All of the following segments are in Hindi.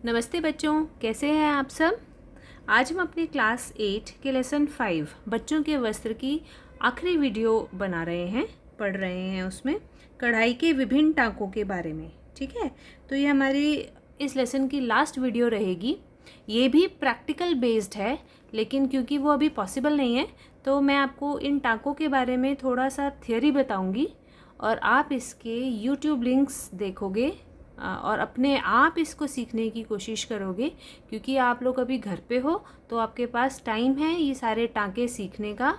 नमस्ते बच्चों, कैसे हैं आप सब। आज हम अपने क्लास 8 के लेसन 5 बच्चों के वस्त्र की आखिरी वीडियो बना रहे हैं, पढ़ रहे हैं। उसमें कढ़ाई के विभिन्न टांकों के बारे में। ठीक है, तो ये हमारी इस लेसन की लास्ट वीडियो रहेगी। ये भी प्रैक्टिकल बेस्ड है, लेकिन क्योंकि वो अभी पॉसिबल नहीं है तो मैं आपको इन टांकों के बारे में थोड़ा सा थियोरी बताऊंगी और आप इसके यूट्यूब लिंक्स देखोगे और अपने आप इसको सीखने की कोशिश करोगे, क्योंकि आप लोग अभी घर पे हो तो आपके पास टाइम है ये सारे टांके सीखने का।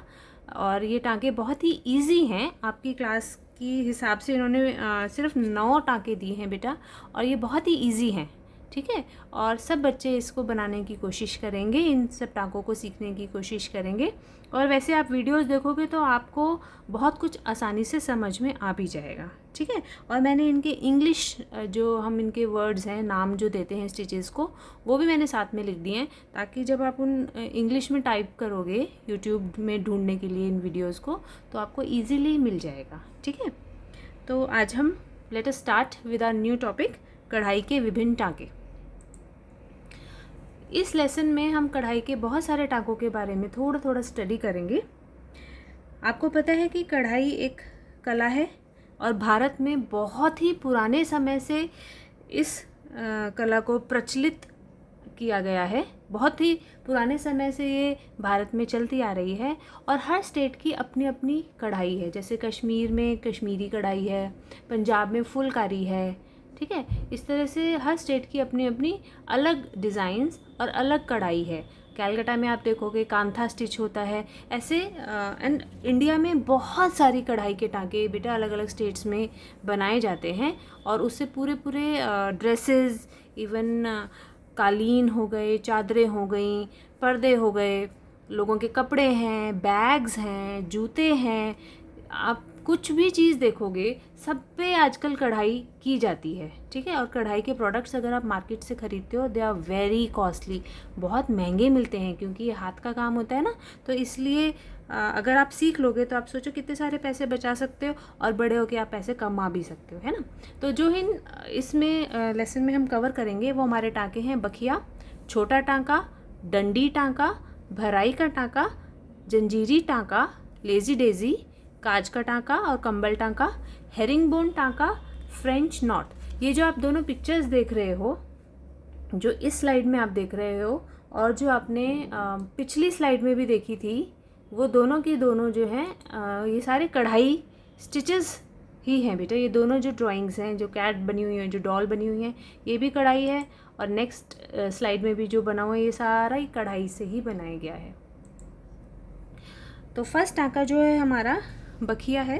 और ये टांके बहुत ही इजी हैं। आपकी क्लास की हिसाब से इन्होंने सिर्फ 9 टांके दिए हैं बेटा, और ये बहुत ही इजी हैं। ठीक है, और सब बच्चे इसको बनाने की कोशिश करेंगे, इन सब टांकों को सीखने की कोशिश करेंगे। और वैसे आप वीडियोस देखोगे तो आपको बहुत कुछ आसानी से समझ में आ भी जाएगा। ठीक है, और मैंने इनके इंग्लिश जो हम इनके वर्ड्स हैं, नाम जो देते हैं स्टिचेस को, वो भी मैंने साथ में लिख दिए हैं, ताकि जब आप उन इंग्लिश में टाइप करोगे यूट्यूब में ढूंढने के लिए इन वीडियोज़ को, तो आपको ईजीली मिल जाएगा। ठीक है, तो आज हम let us start with our new topic, कढ़ाई के विभिन्न टांके। इस लेसन में हम कढ़ाई के बहुत सारे टांकों के बारे में थोड़ा थोड़ा स्टडी करेंगे। आपको पता है कि कढ़ाई एक कला है और भारत में बहुत ही पुराने समय से इस कला को प्रचलित किया गया है। बहुत ही पुराने समय से ये भारत में चलती आ रही है और हर स्टेट की अपनी अपनी कढ़ाई है। जैसे कश्मीर में कश्मीरी कढ़ाई है, पंजाब में फुलकारी है। ठीक है, इस तरह से हर स्टेट की अपनी अपनी अलग डिज़ाइंस और अलग कढ़ाई है। कैलकाटा में आप देखोगे कांथा स्टिच होता है ऐसे। एंड इंडिया में बहुत सारी कढ़ाई के टांके बेटा अलग अलग स्टेट्स में बनाए जाते हैं, और उससे पूरे पूरे ड्रेसेस, इवन कालीन हो गए, चादरें हो गई, पर्दे हो गए, लोगों के कपड़े हैं, बैग्स हैं, जूते हैं, आप कुछ भी चीज़ देखोगे सब पे आजकल कढ़ाई की जाती है। ठीक है, और कढ़ाई के प्रोडक्ट्स अगर आप मार्केट से ख़रीदते हो, दे आर वेरी कॉस्टली, बहुत महंगे मिलते हैं, क्योंकि ये हाथ का काम होता है ना। तो इसलिए अगर आप सीख लोगे तो आप सोचो कितने सारे पैसे बचा सकते हो, और बड़े होके आप पैसे कमा भी सकते हो, है ना। तो जो इसमें लेसन में हम कवर करेंगे वो हमारे टाँके हैं बखिया, छोटा टाँका, डंडी टाँका, भराई का टाँका, जंजीरी टाँका, लेजी डेजी, काज का टाँका और कंबल टाँका, हेरिंग बोन टाँका, फ्रेंच नॉट। ये जो आप दोनों पिक्चर्स देख रहे हो, जो इस स्लाइड में आप देख रहे हो और जो आपने पिछली स्लाइड में भी देखी थी, वो दोनों की दोनों जो हैं ये सारे कढ़ाई स्टिचेस ही हैं बेटा। ये दोनों जो ड्राइंग्स हैं, जो कैट बनी हुई हैं, जो डॉल बनी हुई हैं, ये भी कढ़ाई है, और नेक्स्ट स्लाइड में भी जो बना हुआ है ये सारा ही कढ़ाई से ही बनाया गया है। तो फर्स्ट टाँका जो है हमारा बखिया है।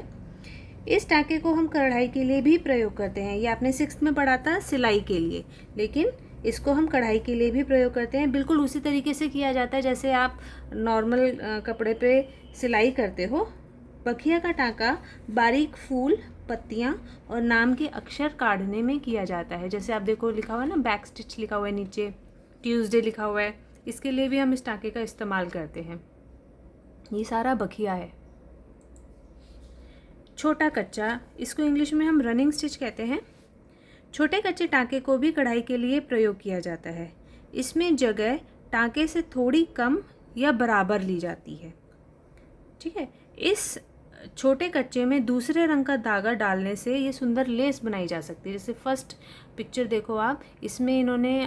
इस टाँके को हम कढ़ाई के लिए भी प्रयोग करते हैं। ये आपने 6th में पढ़ा था सिलाई के लिए, लेकिन इसको हम कढ़ाई के लिए भी प्रयोग करते हैं। बिल्कुल उसी तरीके से किया जाता है जैसे आप नॉर्मल कपड़े पे सिलाई करते हो। बखिया का टाँका बारीक फूल, पत्तियाँ और नाम के अक्षर काढ़ने में किया जाता है। जैसे आप देखो लिखा हुआ है ना, बैक स्टिच लिखा हुआ है, नीचे ट्यूसडे लिखा हुआ है, इसके लिए भी हम इस टाँके का इस्तेमाल करते हैं। ये सारा बखिया है। छोटा कच्चा, इसको इंग्लिश में हम रनिंग स्टिच कहते हैं। छोटे कच्चे टाँके को भी कढ़ाई के लिए प्रयोग किया जाता है। इसमें जगह टाँके से थोड़ी कम या बराबर ली जाती है। ठीक है, इस छोटे कच्चे में दूसरे रंग का धागा डालने से ये सुंदर लेस बनाई जा सकती है। जैसे फर्स्ट पिक्चर देखो आप, इसमें इन्होंने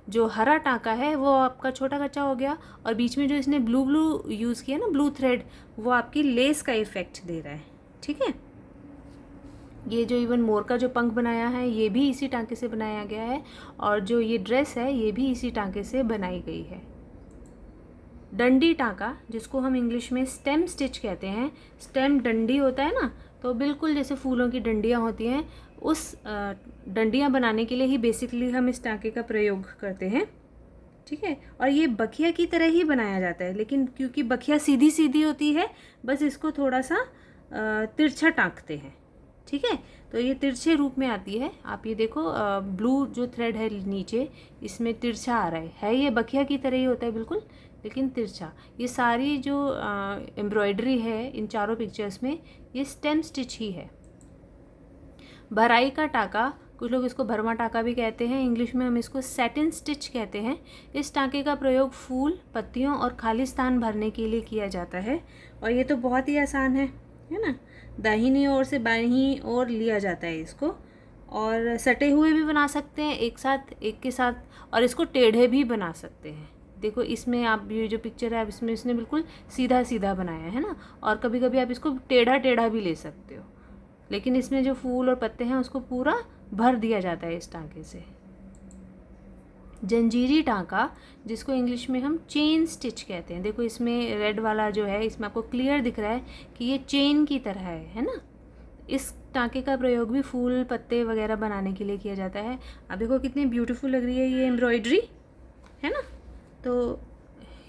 जो हरा टाँका है वो आपका छोटा कच्चा हो गया, और बीच में जो इसने ब्लू ब्लू यूज़ किया ना, ब्लू थ्रेड, वो आपकी लेस का इफ़ेक्ट दे रहा है। ठीक है, ये जो इवन मोर का जो पंख बनाया है ये भी इसी टाँके से बनाया गया है, और जो ये ड्रेस है ये भी इसी टाँके से बनाई गई है। डंडी टाँका, जिसको हम इंग्लिश में स्टेम स्टिच कहते हैं, स्टेम डंडी होता है ना, तो बिल्कुल जैसे फूलों की डंडियाँ होती हैं, उस डंडियाँ बनाने के लिए ही बेसिकली हम इस टाँके का प्रयोग करते हैं। ठीक है, और ये बखिया की तरह ही बनाया जाता है, लेकिन क्योंकि बखिया सीधी सीधी होती है, बस इसको थोड़ा सा तिरछा टाँकते हैं। ठीक है, तो ये तिरछे रूप में आती है। आप ये देखो ब्लू जो थ्रेड है नीचे, इसमें तिरछा आ रहा है ये बखिया की तरह ही होता है बिल्कुल, लेकिन तिरछा। ये सारी जो एम्ब्रॉयडरी है इन चारों पिक्चर्स में, ये स्टेम स्टिच ही है। भराई का टाँका कुछ लोग इसको भरवा टाँका भी कहते हैं, इंग्लिश में हम इसको सैटिन स्टिच कहते हैं। इस टाँके का प्रयोग फूल, पत्तियों और खाली स्थान भरने के लिए किया जाता है और ये तो बहुत ही आसान है ना। दाहिनी ओर से बाईं ओर लिया जाता है इसको, और सटे हुए भी बना सकते हैं एक के साथ, और इसको टेढ़े भी बना सकते हैं। देखो इसमें आप ये जो पिक्चर है, आप इसमें इसने बिल्कुल सीधा सीधा बनाया है ना, और कभी कभी आप इसको टेढ़ा टेढ़ा भी ले सकते हो, लेकिन इसमें जो फूल और पत्ते हैं उसको पूरा भर दिया जाता है इस टाँके से। जंजीरी टाँका, जिसको इंग्लिश में हम चेन स्टिच कहते हैं। देखो इसमें रेड वाला जो है, इसमें आपको क्लियर दिख रहा है कि ये चेन की तरह है ना। इस टाँके का प्रयोग भी फूल, पत्ते वगैरह बनाने के लिए किया जाता है। अब देखो कितनी ब्यूटीफुल लग रही है ये एम्ब्रॉयडरी, है ना। तो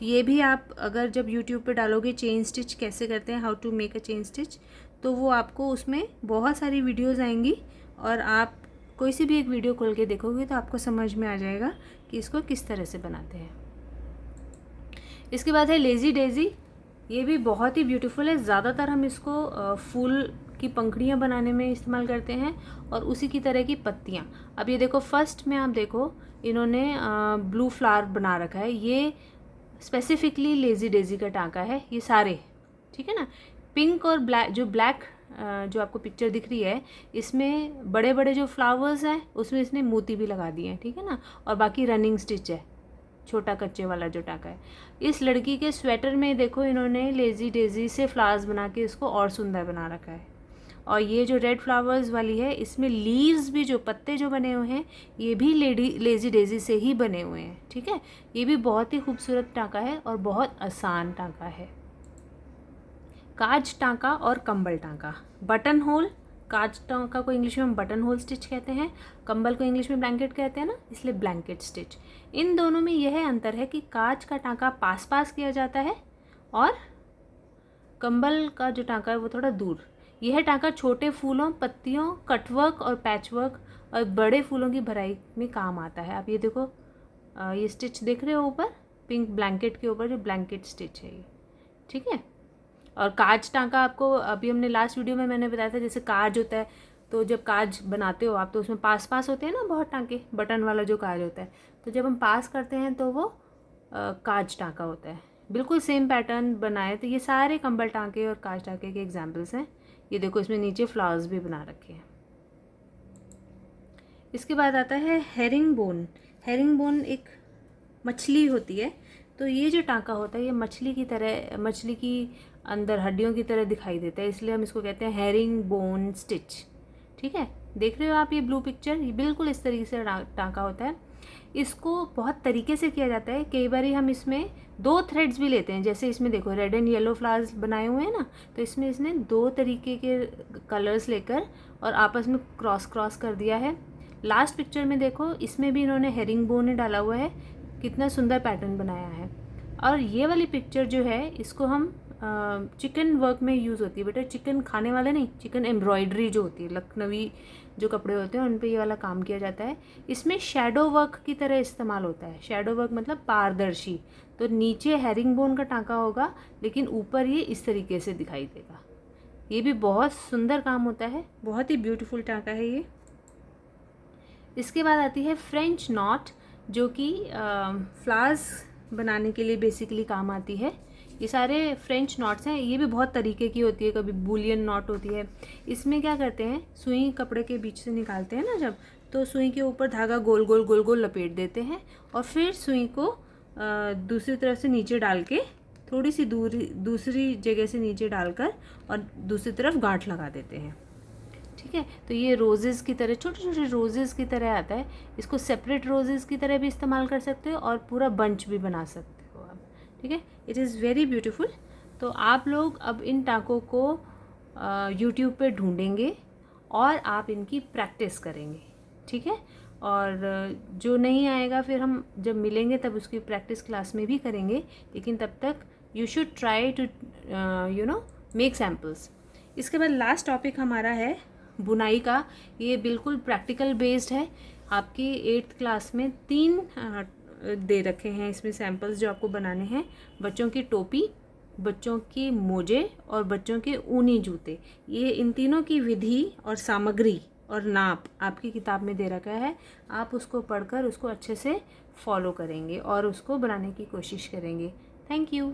ये भी आप अगर जब यूट्यूब पे डालोगे चेन स्टिच कैसे करते हैं, how to make a chain stitch, तो वो आपको उसमें बहुत सारी वीडियोज़ आएंगी और आप कोई सी भी एक वीडियो खोल के देखोगे तो आपको समझ में आ जाएगा कि इसको किस तरह से बनाते हैं। इसके बाद है लेज़ी डेज़ी। ये भी बहुत ही ब्यूटीफुल है। ज़्यादातर हम इसको फूल की पंखुड़ियाँ बनाने में इस्तेमाल करते हैं और उसी की तरह की पत्तियाँ। अब ये देखो फर्स्ट में आप देखो इन्होंने ब्लू फ्लावर बना रखा है, ये स्पेसिफिकली लेज़ी डेज़ी का टाँका है ये सारे, ठीक है ना। पिंक और ब्लैक जो आपको पिक्चर दिख रही है, इसमें बड़े बड़े जो फ्लावर्स हैं उसमें इसने मोती भी लगा दिए हैं, ठीक है ना, और बाकी रनिंग स्टिच है, छोटा कच्चे वाला जो टाँका है। इस लड़की के स्वेटर में देखो इन्होंने लेज़ी डेज़ी से फ्लावर्स बना के इसको और सुंदर बना रखा है। और ये जो रेड फ्लावर्स वाली है, इसमें लीव्स भी, जो पत्ते जो बने हुए हैं, ये भी लेज़ी डेज़ी से ही बने हुए हैं, ठीक है। ये भी बहुत ही खूबसूरत टाँका है और बहुत आसान टाँका है। काज टाँका और कंबल टाँका। बटन होल, काज टाँका को इंग्लिश में हम बटन होल स्टिच कहते हैं, कंबल को इंग्लिश में ब्लैंकेट कहते हैं ना, इसलिए ब्लैंकेट स्टिच। इन दोनों में यह अंतर है कि काज का टाँका पास पास किया जाता है और कंबल का जो टाँका है वो थोड़ा दूर। यह टाँका छोटे फूलों, पत्तियों, कटवर्क और पैचवर्क और बड़े फूलों की भराई में काम आता है। आप ये देखो ये स्टिच देख रहे हो ऊपर, पिंक ब्लैंकेट के ऊपर जो ब्लैंकेट स्टिच है ये, ठीक है। और काज टाँका आपको अभी हमने लास्ट वीडियो में मैंने बताया था, जैसे काज होता है तो जब काज बनाते हो आप तो उसमें पास पास होते हैं ना बहुत टाँके, बटन वाला जो काज होता है, तो जब हम पास करते हैं तो वो काज टाँका होता है। बिल्कुल सेम पैटर्न बनाए, तो ये सारे कंबल टाँके और काज टाँके के एग्जाम्पल्स हैं। ये देखो इसमें नीचे फ्लावर्स भी बना रखे हैं। इसके बाद आता है हेरिंग बोन। हेरिंग बोन एक मछली होती है, तो ये जो टाँका होता है ये मछली की तरह, मछली की अंदर हड्डियों की तरह दिखाई देता है, इसलिए हम इसको कहते हैं हेरिंग बोन स्टिच, ठीक है। देख रहे हो आप ये ब्लू पिक्चर, ये बिल्कुल इस तरीके से टाँका होता है। इसको बहुत तरीके से किया जाता है। कई बार हम इसमें 2 थ्रेड्स भी लेते हैं, जैसे इसमें देखो रेड एंड येलो फ्लावर्स बनाए हुए हैं ना, तो इसमें इसने 2 तरीके के कलर्स लेकर और आपस में क्रॉस कर दिया है। लास्ट पिक्चर में देखो इसमें भी इन्होंने हेरिंग बोन डाला हुआ है, कितना सुंदर पैटर्न बनाया है। और ये वाली पिक्चर जो है इसको हम चिकन वर्क में यूज़ होती है बेटा, चिकन खाने वाले नहीं, चिकन एम्ब्रॉयडरी जो होती है, लखनवी जो कपड़े होते हैं उन पे ये वाला काम किया जाता है। इसमें शैडो वर्क की तरह इस्तेमाल होता है। शैडो वर्क मतलब पारदर्शी, तो नीचे हेरिंग बोन का टाँका होगा लेकिन ऊपर ये इस तरीके से दिखाई देगा। ये भी बहुत सुंदर काम होता है, बहुत ही ब्यूटीफुल टाँका है ये। इसके बाद आती है फ्रेंच नॉट, जो कि फ्लावर्स बनाने के लिए बेसिकली काम आती है। ये सारे फ्रेंच नॉट्स हैं, ये भी बहुत तरीके की होती है। कभी बुलियन नॉट होती है, इसमें क्या करते हैं, सुई कपड़े के बीच से निकालते हैं ना जब, तो सुई के ऊपर धागा गोल गोल लपेट देते हैं और फिर सुई को दूसरी तरफ से नीचे डाल के थोड़ी सी दूसरी जगह से नीचे डालकर और दूसरी तरफ गांठ लगा देते हैं, ठीक है। तो ये रोजेज़ की तरह, छोटे छोटे रोजेज़ की तरह आता है। इसको सेपरेट रोजेज़ की तरह भी इस्तेमाल कर सकते हो और पूरा बंच भी बना सकते हो आप, ठीक है। It is very beautiful. तो आप लोग अब इन टाँकों को यूट्यूब पे ढूंढेंगे और आप इनकी प्रैक्टिस करेंगे, ठीक है। और जो नहीं आएगा फिर हम जब मिलेंगे तब उसकी प्रैक्टिस क्लास में भी करेंगे, लेकिन तब तक you should try to make samples. इसके बाद लास्ट टॉपिक हमारा है बुनाई का। ये बिल्कुल प्रैक्टिकल बेस्ड है। आपकी 8th क्लास में 3 दे रखे हैं इसमें सैम्पल्स जो आपको बनाने हैं। बच्चों की टोपी, बच्चों के मोजे और बच्चों के ऊनी जूते। ये इन तीनों की विधि और सामग्री और नाप आपकी किताब में दे रखा है, आप उसको पढ़कर उसको अच्छे से फॉलो करेंगे और उसको बनाने की कोशिश करेंगे। Thank you.